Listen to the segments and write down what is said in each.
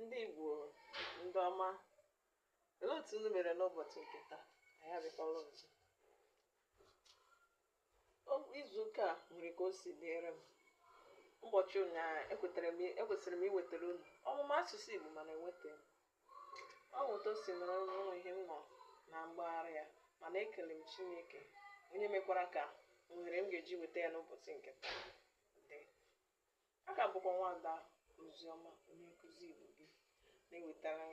Ndị Igbo ndị ọma, olee otu unu mere n'ụbọchị nke taa? Anyị abịakwala ọzọ. Izu ụka a nwere ka o si dịrị m. Ụbọchị ụnyaahụ ekwesịrị m iwetara unu ọmụma asụsụ Igbo, mana enwetaghị m. Ọ bụ ụtọ si nọrọ n'onwe ihe m nọ na mgbagharị ya, mana ekele m Chineke onye mekwara ka ohere m ga-eji weta ya n'ụbọchị nke taa dị. A ka bụkwa Nwada Oziọma, onye nkụzi Igbo gị, na-ewetara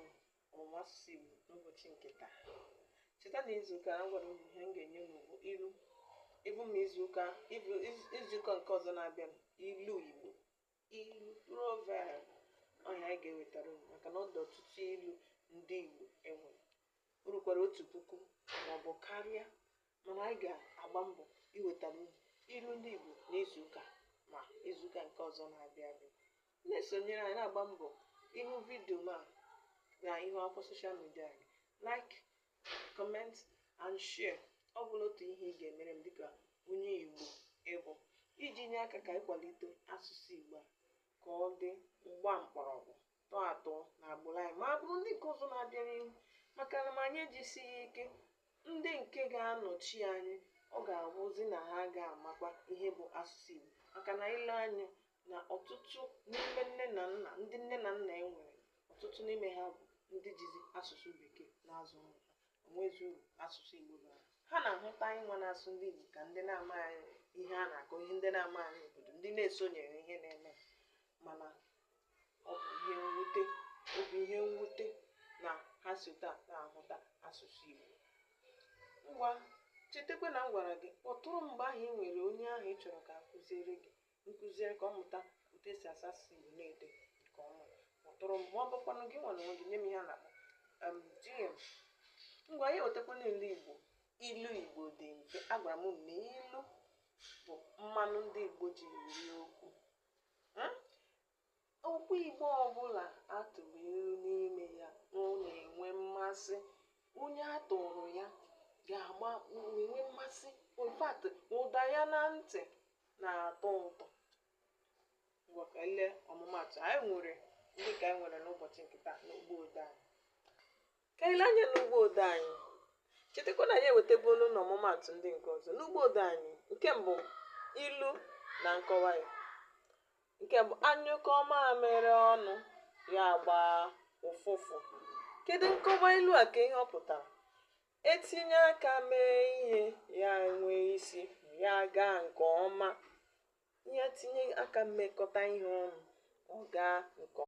ọmụmụ asụsụ Igbo n'ụbọchị nke taa. Cheta na izuụka a gwara unu ihe m ga-enye unu bụ ilu. Ịbụ m izuụka nke ọzọ na-abịa, ilu Igbo, ilu proverb ọhịa anyị ga-ewetara unu, maka na ọ dị ọtụtụ ilu ndị Igbo enwere. O rukwara 1,000 maọbụ karịa, mana anyị ga-agba mbọ iwetara unu ilu ndị Igbo n'izuụka ma izuụka nke ọzọ na-abịa abịa. Na-esonyere anyị, na-agba mbọ ịhụ vidio ma na ihu akwụkwọ soshal midia anyị, like, comment and share. Ọ bụla otu ihe ị ga-emere m dịka onye Igbo ịbụ iji nye aka ka ịkwalite asụsụ Igbo a ka ọ dị mgba mkpọrọgwụ tọọ atọ na agbụrụ anyị, ma bụrụ ndị nke ọzọ na-abịa n'ihu. Maka na ma anyị ejisighị ike, ndị nke ga-anọchi anyị, ọ ga-abụzi na ha ga-amakwa ihe bụ asụsụ Igbo. Maka na ile anya na ọtụtụ n'ime ndị nne na nna enwere, ọtụtụ n'ime ha bụ ndị jizi asụsụ Bekee na-azụ ụmụ ha. Onwezi uru asụsụ Igbo bara. Ha na-ahụta anyị nwa na-asụ ndị Igbo ka ndị na-amaghị ihe a na-akọ, ihe ndị na-amaghị obodo, ndị na-esonyeghị ihe na-eme. Mana ọ bụ ihe mwute na ha si na-ahụta asụsụ Igbo. Ngwa, chetakwa na m gwara gị, kpọtụrụ mgbe ahụ ị nwere onye ahụ ị chọrọ ka nkụziere ka ọ mụta otu esi asụ asụsụ Igbo na-ede nke ọma. Kpọtụrụ m, ma ọ bụkwanụ gị nwa na onwe gị, nye m ihe a na-akpọ DM. Ngwa, ya wetakwana ilu Igbo dị mfe. Agwara m na ilu bụ mmanụ ndị Igbo ji eri okwu. Okwu Igbo ọbụla atụrụ ilu n'ime ya na-enwe mmasị. Onye atụrụ ya ga-enwe mmasị. In fact, ụda ya na ntị na-atọ ụtọ. Ngwa ka ele ọmụmatụ anyị nwere n'ụbọchị nke taa n'ugbo ode anyị. Ka ile anya n'ugbo ode anyị, chetakwa na anyị ewetabuolu na ọmụmatụ ndị nke ọzọ n'ugbo ode anyị. Nke mbụ, ilu na nkọwa ya. Nke bụ, anyụkọ mamịrị ọnụ ya gbaa ụfụfụ. Kedu nkọwa ilu a? Ka ihe ọ pụtara: etinye aka mee ihe ya enwee isi, ya gaa nke ọma. Ya tinye aka mmekọta ihe ọnụ, ọ gaa nke ọma.